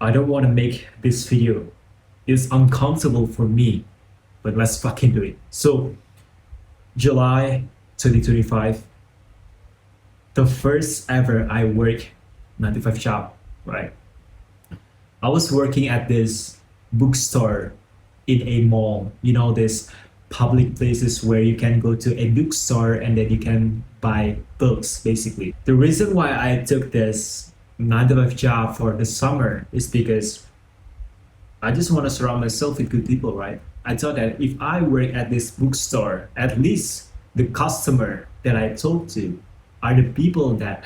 I don't want to make this video. It's uncomfortable for me, but let's fucking do it. So, July 2025, the first ever I work 9 to 5 job, right? I was working at this bookstore in a mall, this public places where you can go to a bookstore and then you can buy books, basically. The reason why I took this 9 to 5 job for the summer is because I just want to surround myself with good people, right? I thought that if I work at this bookstore, at least the customer that I talk to are the people that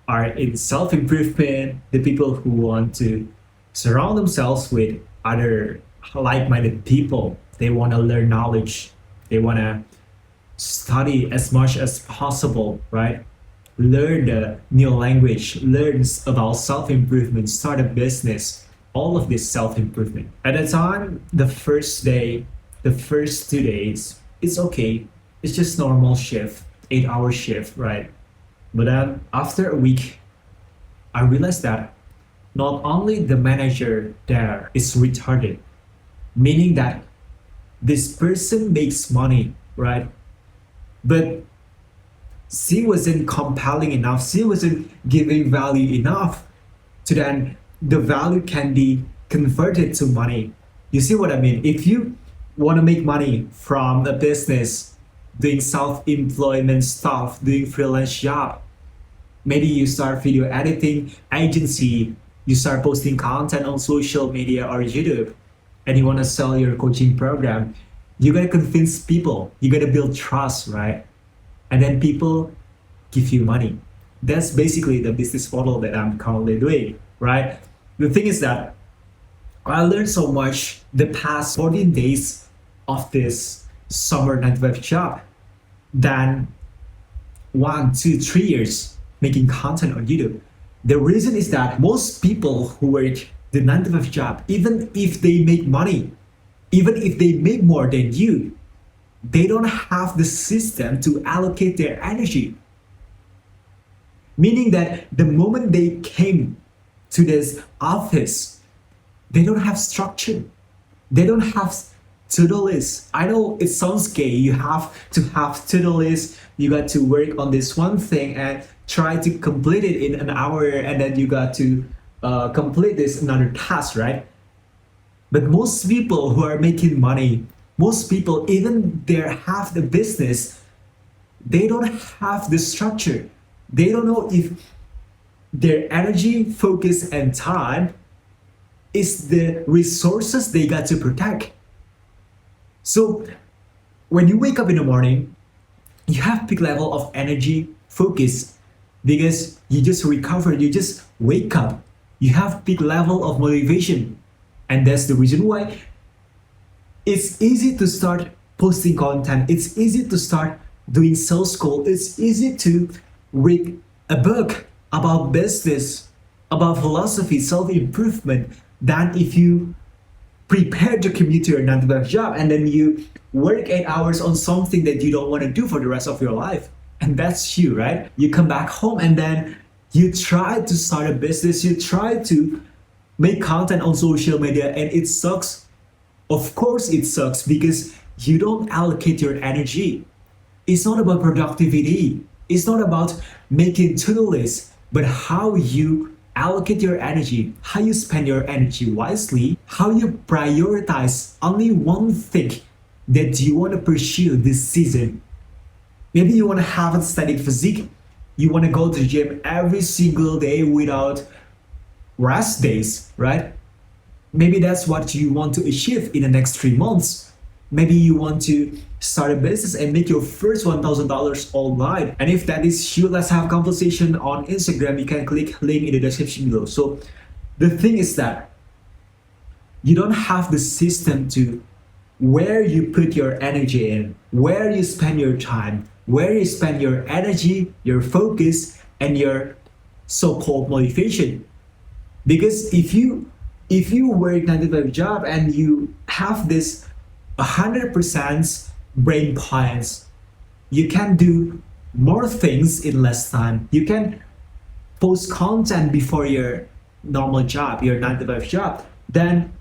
are in self improvement, the people who want to surround themselves with other like minded people. They want to learn knowledge, they want to study as much as possible, right? Learn the new language, learn about self improvement, start a business, all of this self improvement. At the time, the first day, the first 2 days, it's okay. It's just normal shift, 8 hour shift, right? But then after a week, I realized that not only the manager there is retarded, meaning that this person makes money, right? But she wasn't compelling enough, she wasn't giving value enough to then the value can be converted to money. You see what I mean? If you want to make money from a business, doing self-employment stuff, doing freelance job, maybe you start video editing agency, you start posting content on social media or YouTube, and you want to sell your coaching program, you gotta convince people, you gotta build trust, right? And then people give you money. That's basically the business model that I'm currently doing, right? The thing is that I learned so much the past 14 days of this summer 9 to 5 job than 1, 2, 3 years making content on YouTube. The reason is that most people who work the 9 to 5 job, even if they make money, even if they make more than you, they don't have the system to allocate their energy. Meaning that the moment they came to this office, they don't have structure. They don't have to-do list. I know it sounds gay. You have to have to-do list. You got to work on this one thing and try to complete it in an hour, and then you got to complete this another task, right? But most people who are making money, most people, even they have the business, they don't have the structure. They don't know if their energy, focus, and time is the resources they got to protect. So when you wake up in the morning, you have peak level of energy, focus, because you just recovered, you just wake up. You have peak level of motivation. And that's the reason why it's easy to start posting content. It's easy to start doing sales call. It's easy to read a book about business, about philosophy, self-improvement, than if you prepare to commute to your 9 to 5 job and then you work 8 hours on something that you don't want to do for the rest of your life. And that's you, right? You come back home and then you try to start a business, you try to make content on social media, and it sucks. Of course it sucks because you don't allocate your energy. It's not about productivity. It's not about making to-do lists, but how you allocate your energy, how you spend your energy wisely, how you prioritize only one thing that you want to pursue this season. Maybe you want to have a static physique. You want to go to the gym every single day without rest days, right? Maybe that's what you want to achieve in the next 3 months. Maybe you want to start a business and make your first $1,000 online. And if that is you, let's have a conversation on Instagram. You can click link in the description below. So the thing is that you don't have the system to where you put your energy in, where you spend your time, where you spend your energy, your focus, and your so-called motivation. Because if you work 9 to 5 job and you have this 100% brain points, you can do more things in less time. You can post content before your normal job, your 9 to 5 job, then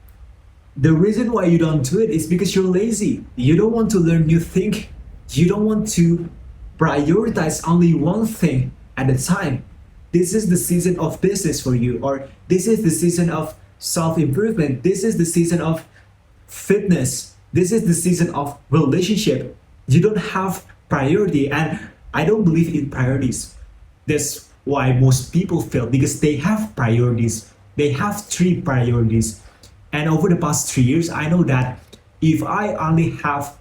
the reason why you don't do it is because you're lazy. You don't want to learn new thing. You don't want to prioritize only one thing at a time. This is the season of business for you, or this is the season of self-improvement. This is the season of fitness. This is the season of relationship. You don't have priority, and I don't believe in priorities. That's why most people fail, because they have priorities. They have three priorities. And over the past 3 years, I know that if I only have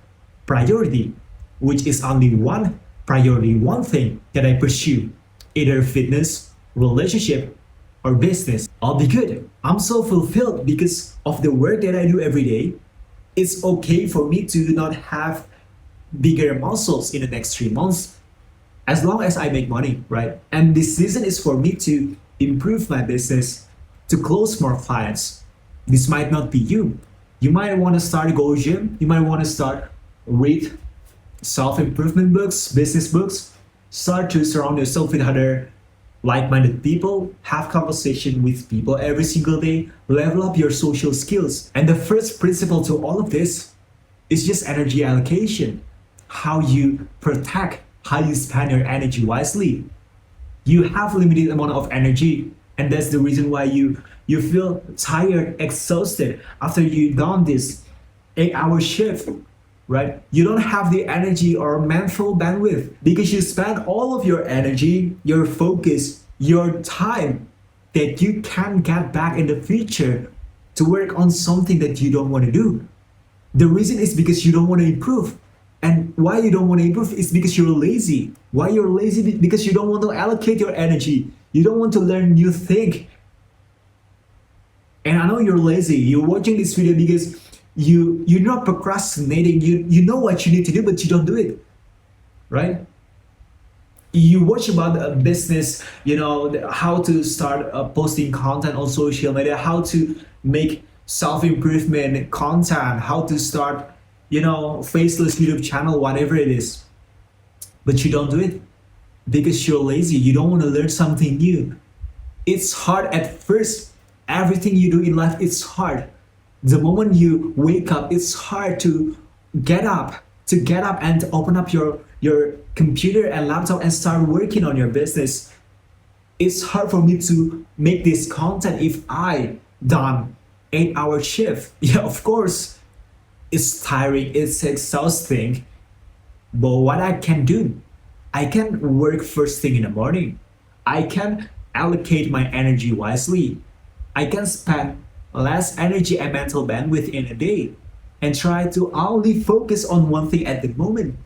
priority, which is only one priority, one thing that I pursue, either fitness, relationship, or business, I'll be good. I'm so fulfilled because of the work that I do every day. It's okay for me to not have bigger muscles in the next 3 months as long as I make money, right? And this season is for me to improve my business, to close more clients. This might not be you. You might want to start a go gym. You might want to start read self-improvement books, business books. Start to surround yourself with other like-minded people. Have conversation with people every single day. Level up your social skills. And the first principle to all of this is just energy allocation. How you protect, how you spend your energy wisely. You have limited amount of energy, and that's the reason why you feel tired, exhausted after you done this 8-hour shift, right? You don't have the energy or mental bandwidth because you spend all of your energy, your focus, your time that you can get back in the future to work on something that you don't want to do. The reason is because you don't want to improve. And why you don't want to improve is because you're lazy. Why you're lazy? Because you don't want to allocate your energy. You don't want to learn new things. And I know you're lazy. You're watching this video because you're not procrastinating. You know what you need to do, but you don't do it, right? You watch about a business, how to start posting content on social media, how to make self-improvement content, how to start, faceless YouTube channel, whatever it is. But you don't do it because you're lazy. You don't want to learn something new. It's hard at first. Everything you do in life, it's hard. The moment you wake up, it's hard to get up and to open up your computer and laptop and start working on your business. It's hard for me to make this content if I done 8-hour shift. Yeah, of course, it's tiring, it's exhausting. But what I can do, I can work first thing in the morning. I can allocate my energy wisely. I can spend less energy and mental bandwidth in a day and try to only focus on one thing at the moment,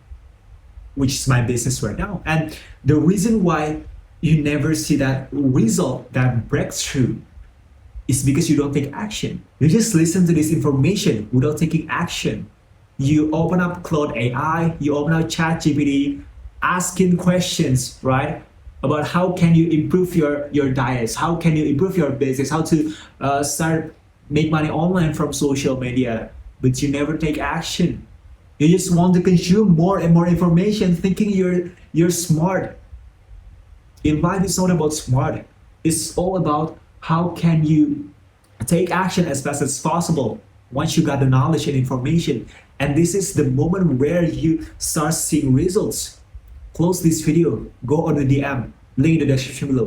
which is my business right now. And the reason why you never see that result, that breakthrough, is because you don't take action. You just listen to this information without taking action. You open up Claude AI, you open up ChatGPT, asking questions, right? About how can you improve your diets, how can you improve your business, how to start make money online from social media, but you never take action. You just want to consume more and more information thinking you're smart. In life, it's not about smart. It's all about how can you take action as fast as possible once you got the knowledge and information. And this is the moment where you start seeing results. Close this video, go on the DM, link in the description below.